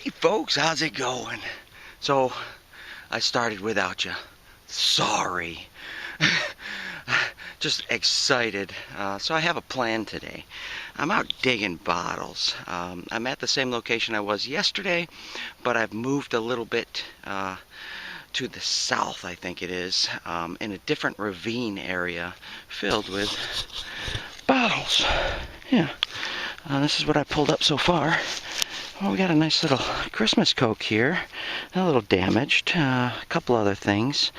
Hey folks, how's it going? So, I started without you. Sorry. Just excited. So I have a plan today. I'm out digging bottles. I'm at the same location I was yesterday, but I've moved a little bit to the south, I think it is, in a different ravine area filled with bottles. Yeah. This is what I pulled up so far. Well, we got a nice little Christmas Coke here, a little damaged, a couple other things,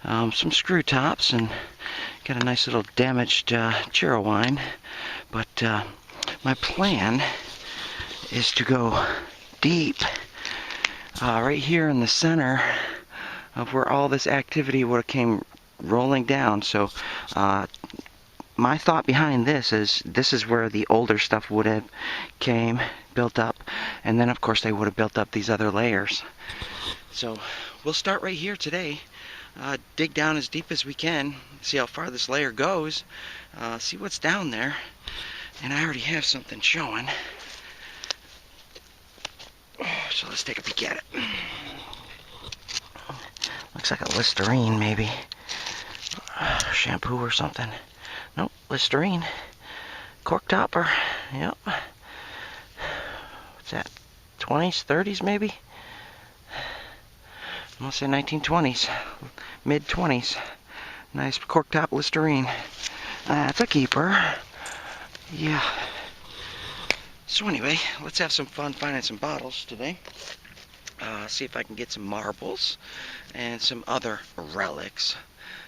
some screw tops, and got a nice little damaged Chiro wine. But my plan is to go deep, right here in the center of where all this activity would have came rolling down. So my thought behind this is where the older stuff would have came, built up, and then of course they would have built up these other layers. So we'll start right here today, dig down as deep as we can, see how far this layer goes, see what's down there, and I already have something showing. So let's take a peek at it. Looks like a Listerine maybe, shampoo or something. Nope, Listerine. Cork topper. Yep. What's that? 20s, 30s maybe? I'm gonna say 1920s. Mid 20s. Nice cork top Listerine. That's a keeper. Yeah. So anyway, let's have some fun finding some bottles today. See if I can get some marbles and some other relics.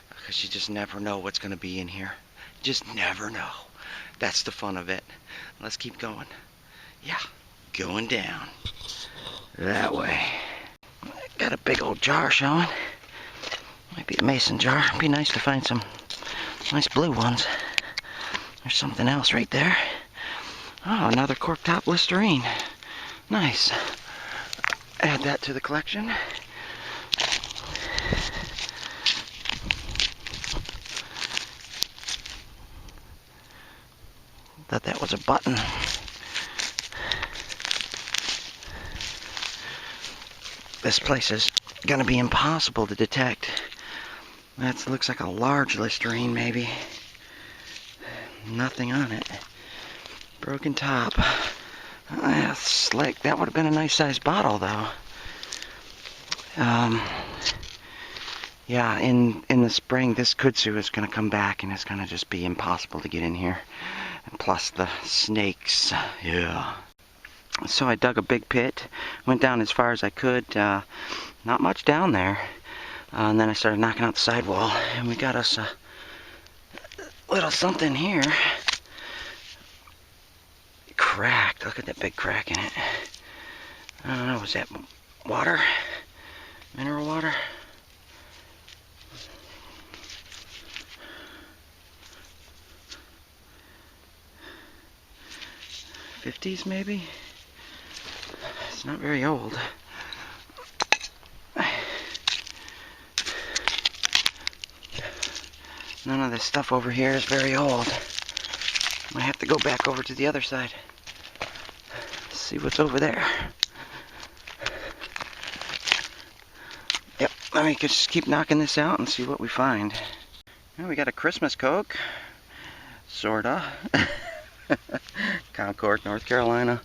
Because you just never know what's going to be in here. Just never know. That's the fun of it. Let's keep going. Yeah, going down. That way. Got a big old jar showing. Might be a mason jar. Be nice to find some nice blue ones. There's something else right there. Oh, another cork top Listerine. Nice. Add that to the collection. Thought that was a button. This place is going to be impossible to detect. That looks like a large Listerine maybe. Nothing on it. Broken top. That's slick. That would have been a nice sized bottle though. Yeah, in the spring this kudzu is going to come back and it's going to just be impossible to get in here. And plus the snakes. Yeah. So I dug a big pit, went down as far as I could, not much down there, and then I started knocking out the sidewall, and we got us a little something here. Cracked, look at that big crack in it. I don't know, was that water? Mineral water? '50s maybe? It's not very old. None of this stuff over here is very old. Might have to go back over to the other side. See what's over there. Yep, let me just keep knocking this out and see what we find. Well, we got a Christmas Coke. Sorta. Concord, North Carolina.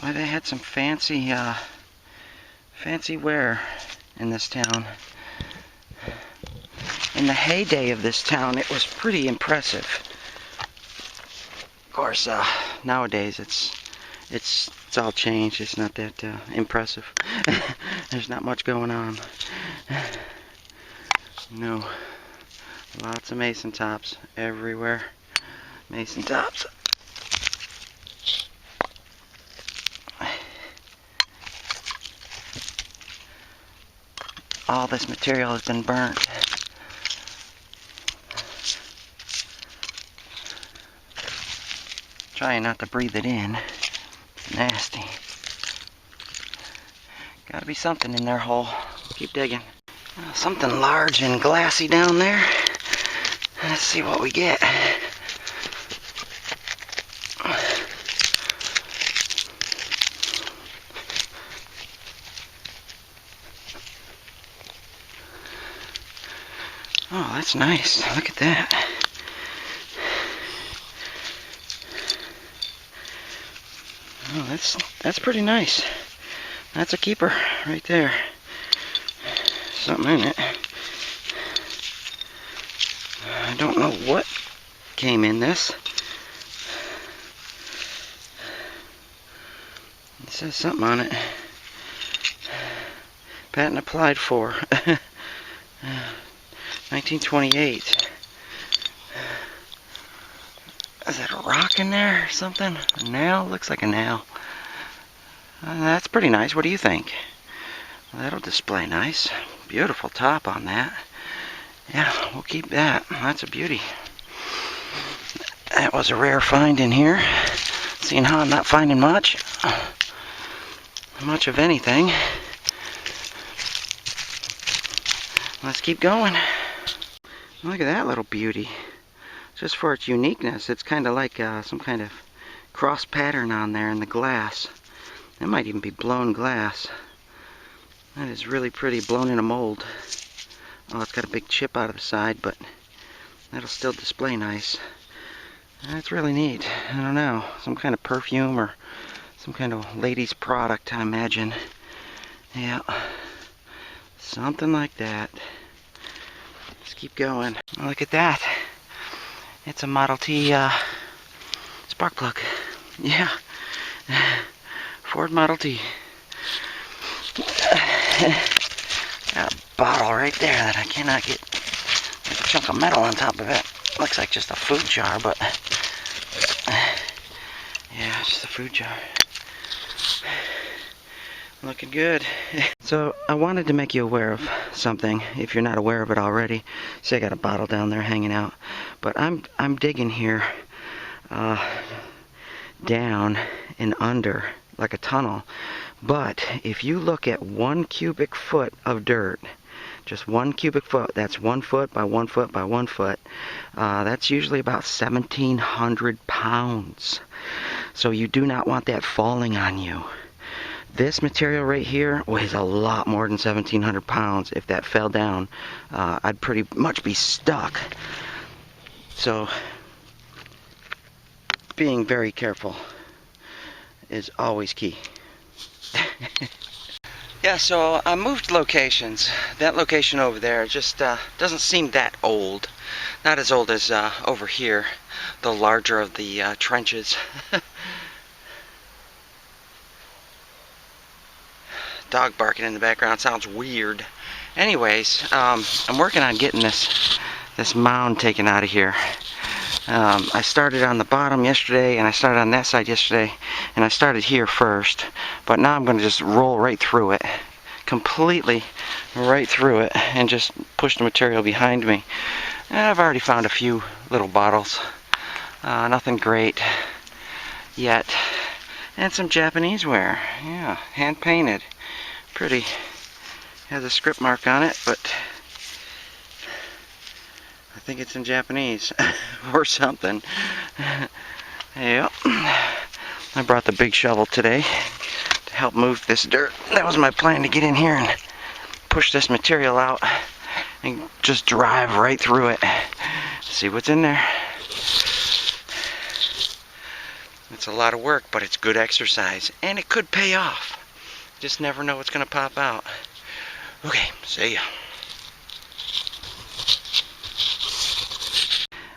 Why, they had some fancy wear in this town. In the heyday of this town, it was pretty impressive. Of course, nowadays it's all changed. It's not that impressive. There's not much going on. No. Lots of mason tops everywhere. Mason tops. All this material has been burnt. Trying not to breathe it in. It's nasty. Gotta be something in their hole. Keep digging. Something large and glassy down there. Let's see what we get. that's nice. Look at that. Oh, that's pretty nice. That's a keeper right there. Something in it. I don't know what came in this. It says something on it. Patent applied for. 1928. Is that a rock in there or something? A nail? Looks like a nail. That's pretty nice. What do you think? Well, that'll display nice. Beautiful top on that. Yeah, we'll keep that. That's a beauty. That was a rare find in here. Seeing how I'm not finding much of anything. Let's keep going. Look at that little beauty. Just for its uniqueness, it's kind of like some kind of cross pattern on there in the glass. That might even be blown glass. That is really pretty, blown in a mold. Oh, it's got a big chip out of the side, but that'll still display nice. That's really neat. I don't know, some kind of perfume or some kind of lady's product, I imagine. Yeah, something like that. Let's keep going. Look at that. It's a Model T spark plug. Yeah, Ford Model T. Got a bottle right there that I cannot get. There's a chunk of metal on top of it. Looks like just a food jar, but yeah, it's just a food jar. Looking good. So I wanted to make you aware of something, if you're not aware of it already. See, I got a bottle down there hanging out, but I'm digging here down and under like a tunnel. But if you look at 1 cubic foot of dirt, just 1 cubic foot, that's 1 foot by 1 foot by 1 foot, that's usually about 1,700 pounds. So you do not want that falling on you. This material right here weighs a lot more than 1,700 pounds. If that fell down, I'd pretty much be stuck. So being very careful is always key. Yeah, so I moved locations. That location over there just doesn't seem that old. Not as old as over here, the larger of the trenches. Dog barking in the background sounds weird. Anyways, I'm working on getting this mound taken out of here. I started on the bottom yesterday, and I started on that side yesterday, and I started here first, but now I'm going to just roll right through it, completely right through it, and just push the material behind me. And I've already found a few little bottles, nothing great yet, and some Japanese ware. Yeah, hand painted, pretty. Has a script mark on it, but I think it's in Japanese or something. Yep. I brought the big shovel today to help move this dirt. That was my plan, to get in here and push this material out and just drive right through it. See what's in there. It's a lot of work, but it's good exercise, and it could pay off. Just never know what's going to pop out. Okay, see ya.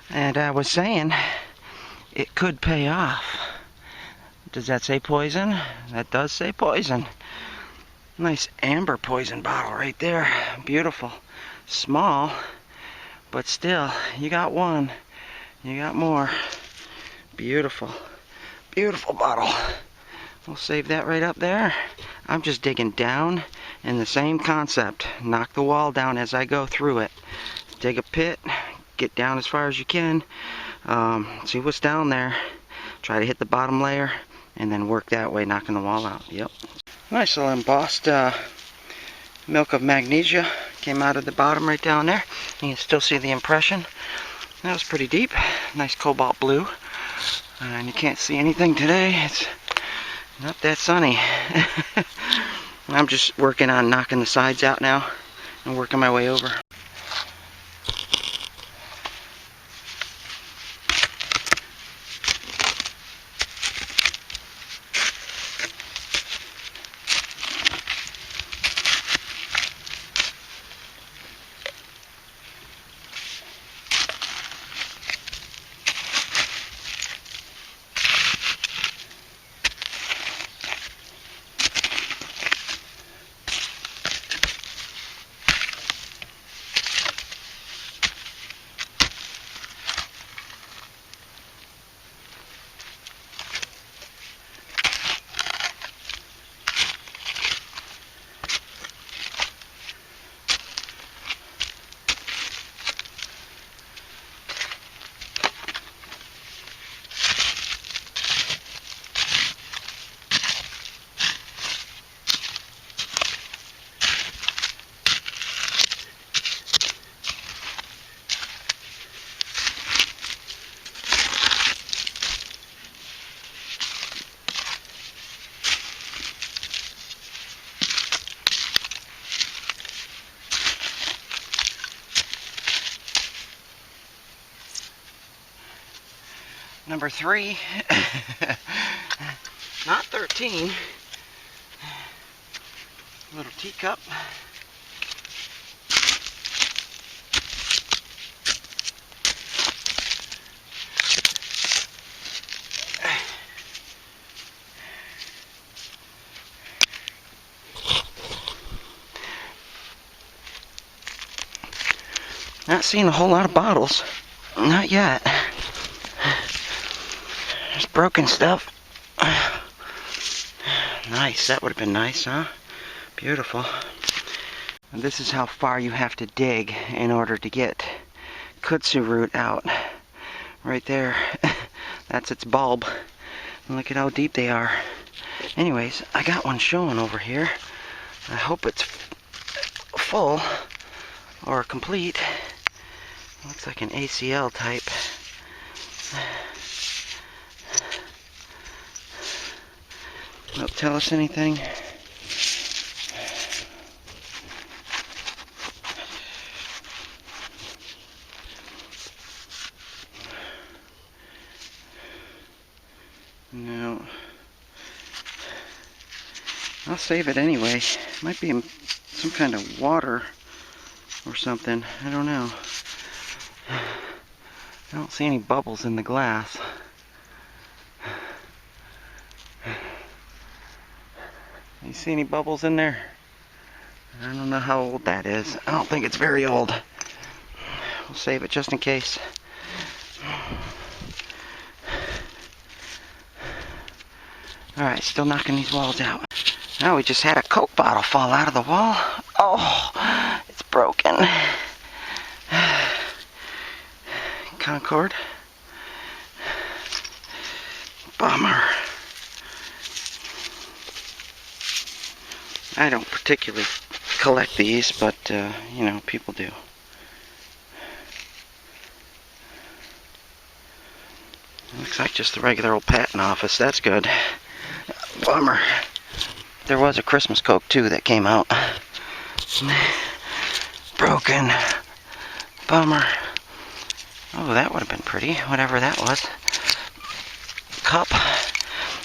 And I was saying, it could pay off. Does that say poison? That does say poison. Nice amber poison bottle right there. Beautiful. Small, but still, you got one. You got more. Beautiful. Beautiful bottle. We'll save that right up there. I'm just digging down in the same concept. Knock the wall down as I go through it. Dig a pit. Get down as far as you can, see what's down there, try to hit the bottom layer, and then work that way, knocking the wall out. Yep. Nice little embossed milk of magnesia came out of the bottom right down there. You can still see the impression. That was pretty deep. Nice cobalt blue. And you can't see anything today. It's not that sunny. I'm just working on knocking the sides out now and working my way over. Number 3. Not 13. Little teacup. Not seeing a whole lot of bottles. Not yet. There's broken stuff. Nice. That would have been nice, huh? Beautiful. And this is how far you have to dig in order to get kudzu root out. Right there. That's its bulb. And look at how deep they are. Anyways, I got one showing over here. I hope it's full or complete. Looks like an ACL type. Don't tell us anything. No. I'll save it anyway. Might be some kind of water or something. I don't know. I don't see any bubbles in the glass. You see any bubbles in there? I don't know how old that is. I don't think it's very old. We'll save it just in case. Alright, still knocking these walls out. Now we just had a Coke bottle fall out of the wall. Oh, it's broken. Concord. Bummer. I don't particularly collect these, but, you know, people do. Looks like just the regular old patent office. That's good. Bummer. There was a Christmas Coke, too, that came out. Broken. Bummer. Oh, that would have been pretty, whatever that was. Cup.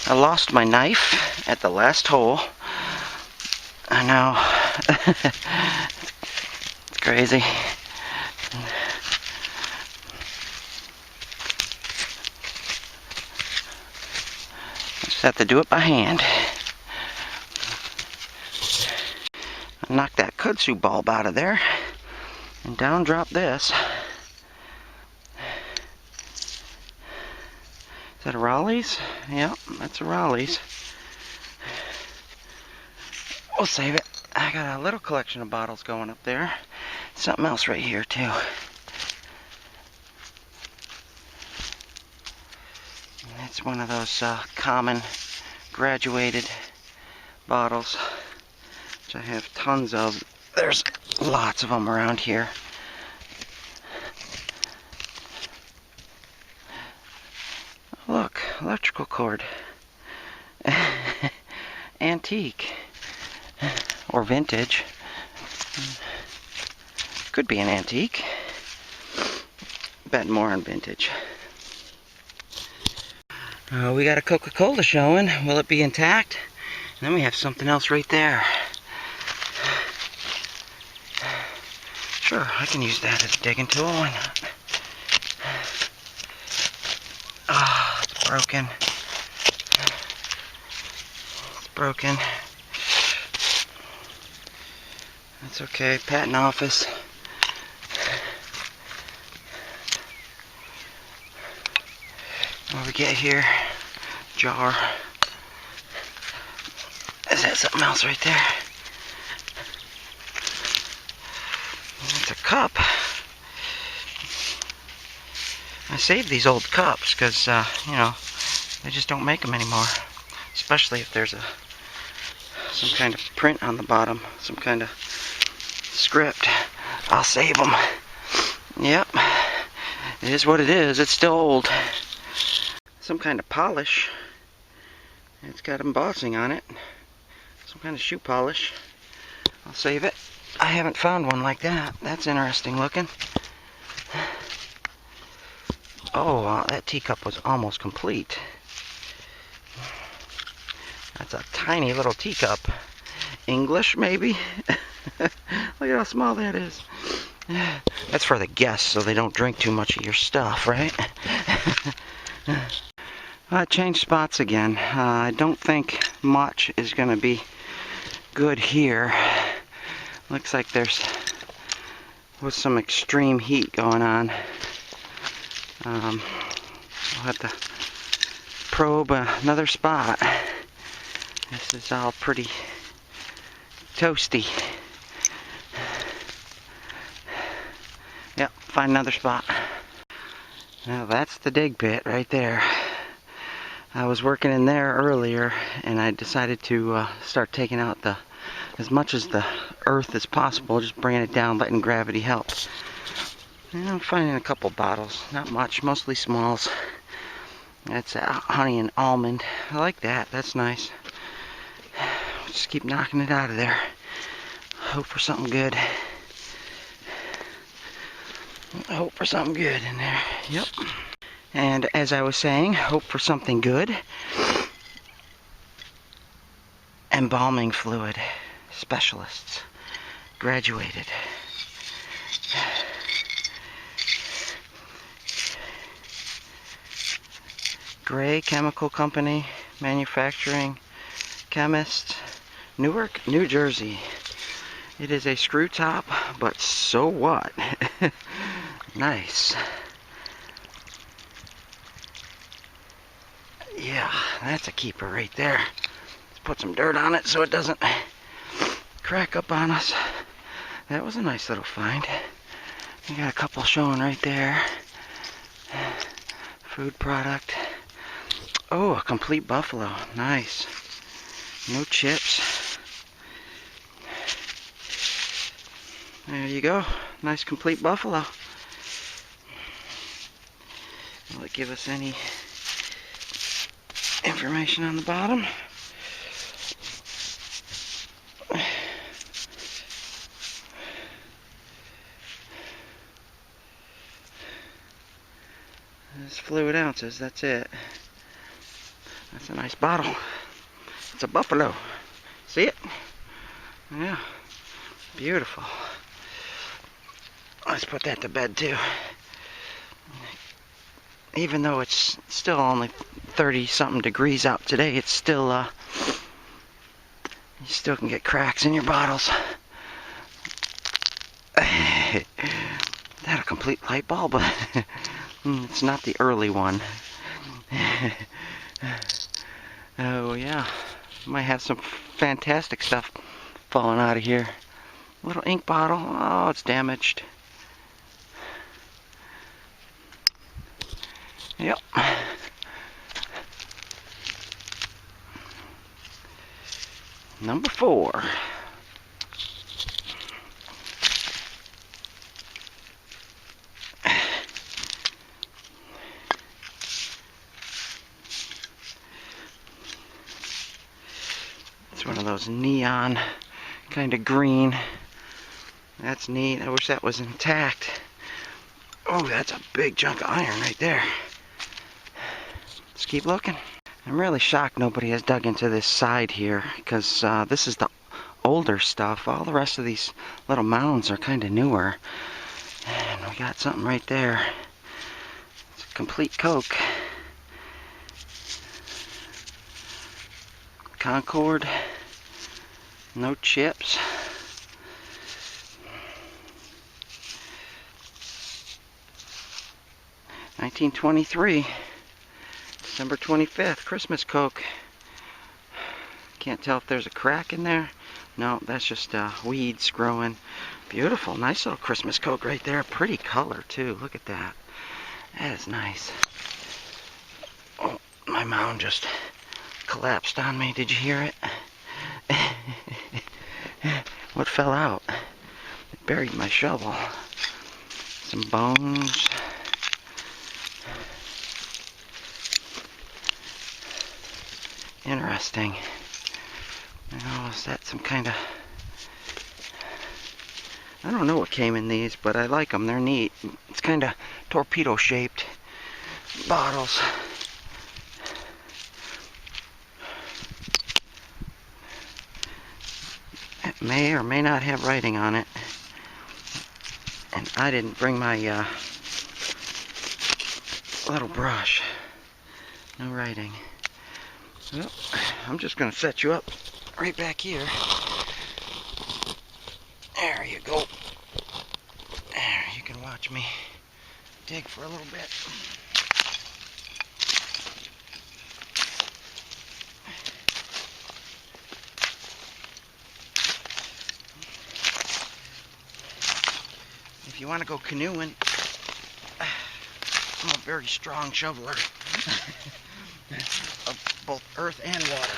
I lost my knife at the last hole. I know. It's crazy. Just have to do it by hand. I knocked that kudzu bulb out of there. And down dropped this. Is that a Raleigh's? Yep, that's a Raleigh's. We'll save it. I got a little collection of bottles going up there. Something else right here, too. It's one of those common graduated bottles, which I have tons of. There's lots of them around here. Look, electrical cord. Antique. Or vintage. Could be an antique. Bet more on vintage. We got a Coca-Cola showing. Will it be intact? And then we have something else right there. Sure, I can use that as a digging tool. Why not? Ah, it's broken. It's broken. That's okay. Patent office. What do we get here? Jar. Is that something else right there? It's a cup. I saved these old cups because, you know, they just don't make them anymore. Especially if there's some kind of print on the bottom, some kind of script. I'll save them. Yep. It is what it is. It's still old. Some kind of polish. It's got embossing on it. Some kind of shoe polish. I'll save it. I haven't found one like that. That's interesting looking. Oh, that teacup was almost complete. That's a tiny little teacup. English, maybe? Look at how small that is. That's for the guests, so they don't drink too much of your stuff, right? I changed spots again. I don't think much is going to be good here. Looks like was some extreme heat going on. I'll have to probe another spot. This is all pretty toasty. Yep, find another spot. Now that's the dig pit right there. I was working in there earlier, and I decided to start taking out as much as the earth as possible, just bringing it down, letting gravity help. And I'm finding a couple bottles, not much, mostly smalls. That's honey and almond. I like that, that's nice. Just keep knocking it out of there. Hope for something good. Hope for something good in there. Yep. And as I was saying, hope for something good. Embalming fluid specialists. Graduated. Gray Chemical Company, manufacturing, chemist, Newark, New Jersey. It is a screw top, but so what? Nice. Yeah, that's a keeper right there. Let's put some dirt on it so it doesn't crack up on us. That was a nice little find. We got a couple showing right there. Food product. Oh, a complete buffalo. Nice. No chips. There you go. Nice complete buffalo. Will it give us any information on the bottom? There's fluid ounces, that's it. That's a nice bottle. It's a buffalo. See it? Yeah. Beautiful. Let's put that to bed too. Even though it's still only 30-something degrees out today, it's still, you still can get cracks in your bottles. That a complete light bulb? It's not the early one. Oh yeah, might have some fantastic stuff falling out of here. Little ink bottle. Oh, it's damaged. Yep. Number 4. It's one of those neon kind of green. That's neat. I wish that was intact. Oh, that's a big chunk of iron right there. Let's keep looking. I'm really shocked nobody has dug into this side here, because this is the older stuff. All the rest of these little mounds are kind of newer. And we got something right there. It's a complete Coke. Concord. No chips. $19.23. December 25th, Christmas Coke. Can't tell if there's a crack in there. No, that's just weeds growing. Beautiful, nice little Christmas Coke right there. Pretty color too, look at that. That is nice. Oh, my mound just collapsed on me, did you hear it? What fell out? It buried my shovel. Some bones. Interesting. Oh, is that some kind of... I don't know what came in these, but I like them. They're neat. It's kind of torpedo shaped. bottles. It may or may not have writing on it. And I didn't bring my little brush. No writing. Well, I'm just going to set you up right back here. There you go. There, you can watch me dig for a little bit. If you want to go canoeing, I'm a very strong shoveler of both earth and water.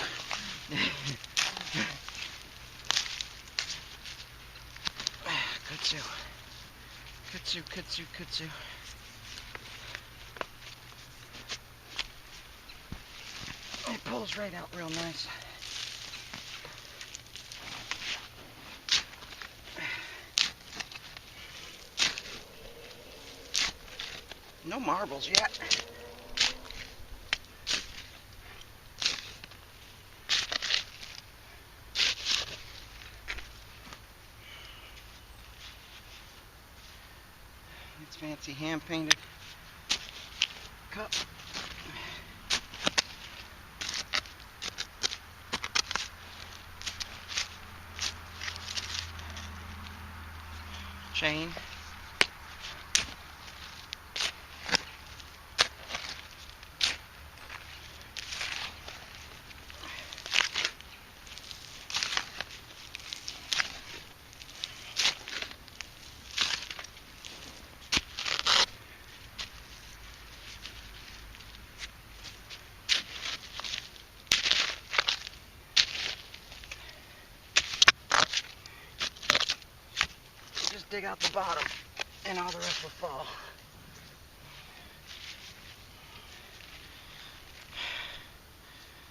Kudzu. Kudzu, kudzu, kudzu. It pulls right out real nice. No marbles yet. It's fancy hand-painted cup. Chain. Just dig out the bottom and all the rest will fall.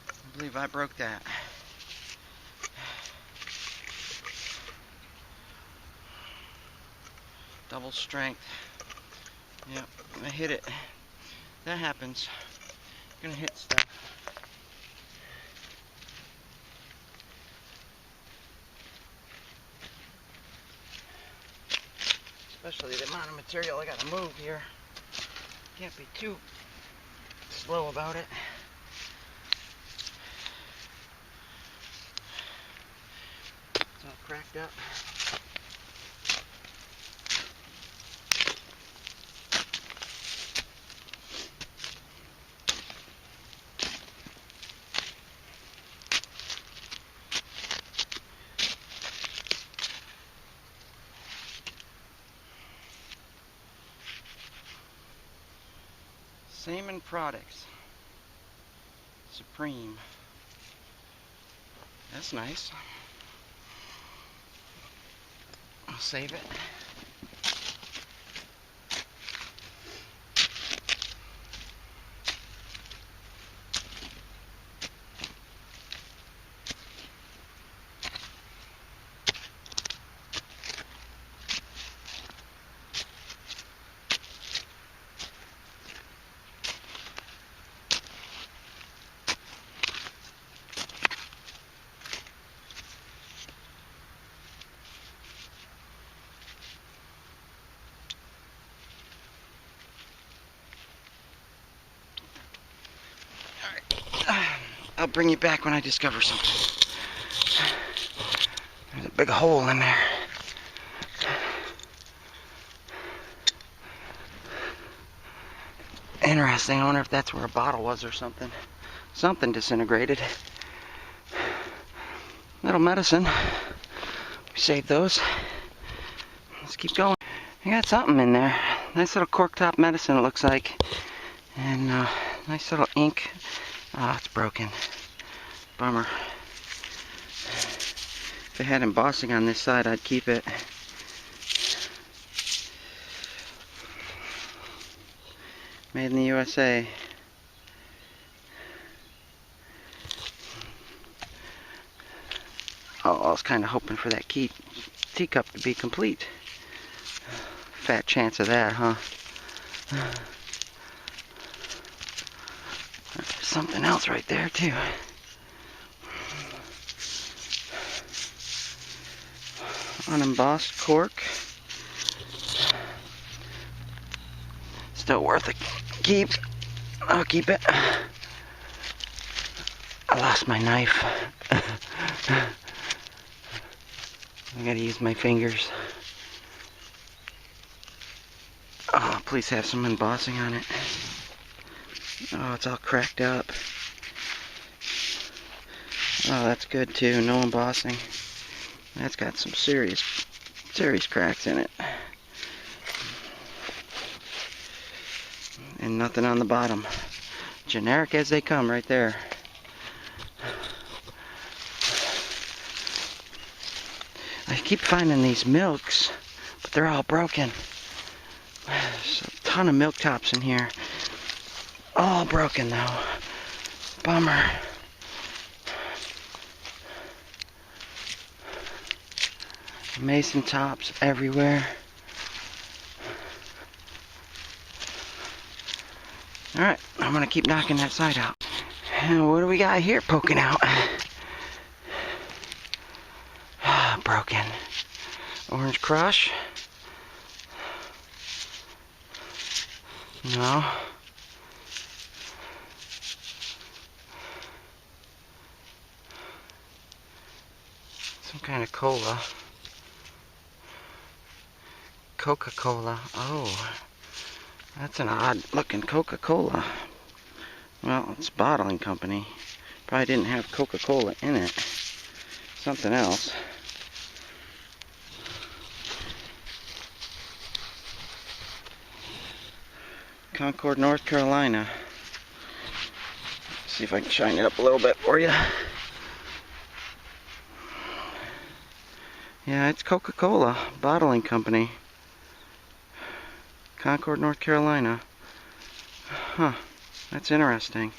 I believe I broke that. Double strength. Yep, I hit it. That happens. You're gonna hit stuff. Especially the amount of material I gotta move here. Can't be too slow about it. It's all cracked up. Seaman Products. Supreme. That's nice. I'll save it. I'll bring you back when I discover something. There's a big hole in there. Interesting. I wonder if that's where a bottle was or something. Something disintegrated. Little medicine. We saved those. Let's keep going. I got something in there. Nice little corktop medicine, it looks like. And nice little ink. Ah, it's broken. Bummer. If it had embossing on this side, I'd keep it. Made in the USA. Oh, I was kind of hoping for that teacup to be complete. Fat chance of that, huh? something else right there too. Unembossed cork. Still worth a keep. I'll keep it. I lost my knife. I gotta use my fingers. Oh, please have some embossing on it. Oh, it's all cracked up. Oh, that's good too. No embossing. That's got some serious cracks in it. And nothing on the bottom. Generic as they come right there. I keep finding these milks, but they're all broken. There's a ton of milk tops in here. All broken though. Bummer. Mason tops everywhere. Alright, I'm gonna keep knocking that side out. And what do we got here poking out? Broken. Orange crush. No. Some kind of cola. Coca-Cola. Oh, that's an odd looking Coca-Cola. Well, it's a bottling company. Probably didn't have Coca-Cola in it. Something else. Concord, North Carolina. See if I can shine it up a little bit for you. Yeah, it's Coca-Cola, bottling company. Concord, North Carolina. Huh, that's interesting.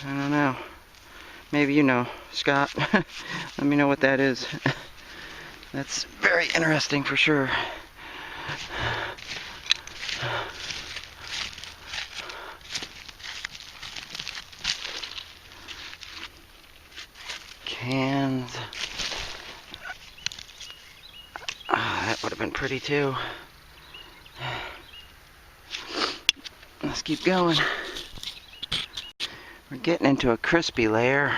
I don't know. Maybe you know, Scott. Let me know what that is. That's very interesting for sure. Cans. That would have been pretty too. Let's keep going. We're getting into a crispy layer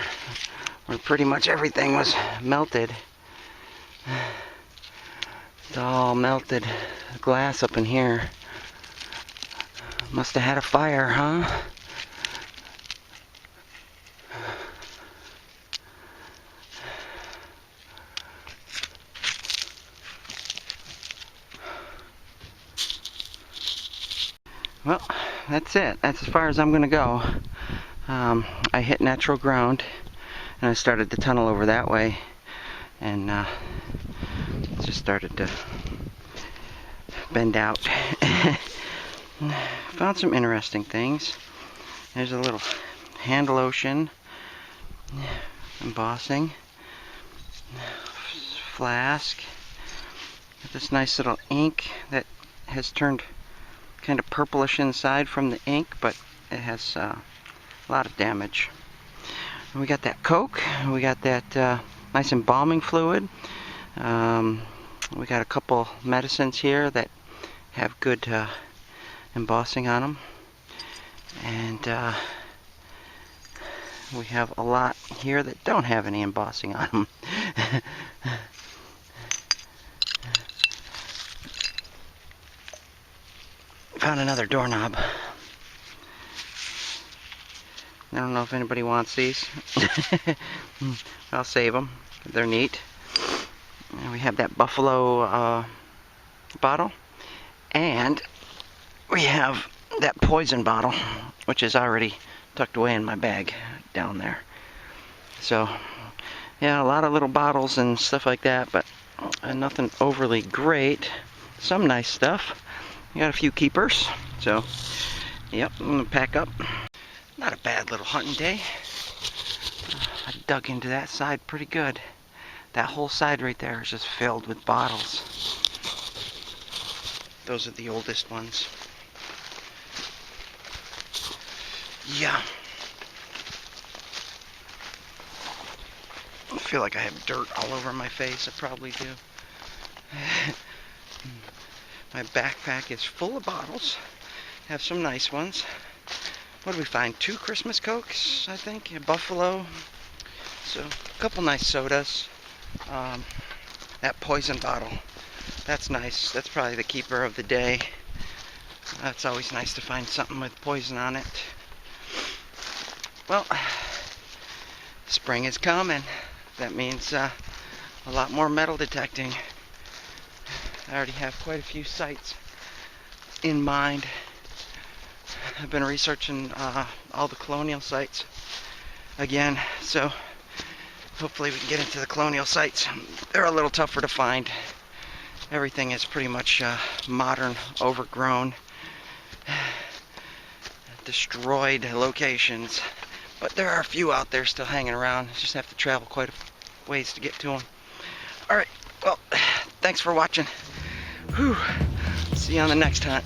where pretty much everything was melted. It's all melted glass up in here. Must have had a fire, huh? Well, that's it. That's as far as I'm going to go. I hit natural ground and I started to tunnel over that way, and just started to bend out. Found some interesting things. There's a little hand lotion, embossing, flask, got this nice little ink that has turned kind of purplish inside from the ink, but it has a lot of damage. And we got that Coke, we got that nice embalming fluid, we got a couple medicines here that have good embossing on them, and we have a lot here that don't have any embossing on them. Found another doorknob. I don't know if anybody wants these. I'll save them. They're neat. And we have that buffalo bottle. And we have that poison bottle, which is already tucked away in my bag down there. So, yeah, a lot of little bottles and stuff like that, but nothing overly great. Some nice stuff. We got a few keepers. So, yep, I'm going to pack up. Not a bad little hunting day. I dug into that side pretty good. That whole side right there is just filled with bottles. Those are the oldest ones. Yeah. feel like I have dirt all over my face. I probably do. My backpack is full of bottles. Have some nice ones. What did we find? 2 Christmas Cokes, I think. A Buffalo. So, a couple nice sodas. That poison bottle. That's nice. That's probably the keeper of the day. It's always nice to find something with poison on it. Well, spring is coming. That means a lot more metal detecting. I already have quite a few sites in mind. I've been researching all the colonial sites again, so hopefully we can get into the colonial sites. They're a little tougher to find. Everything is pretty much modern, overgrown, destroyed locations. But there are a few out there still hanging around. Just have to travel quite a ways to get to them. Alright, well, thanks for watching. Whew. See you on the next hunt.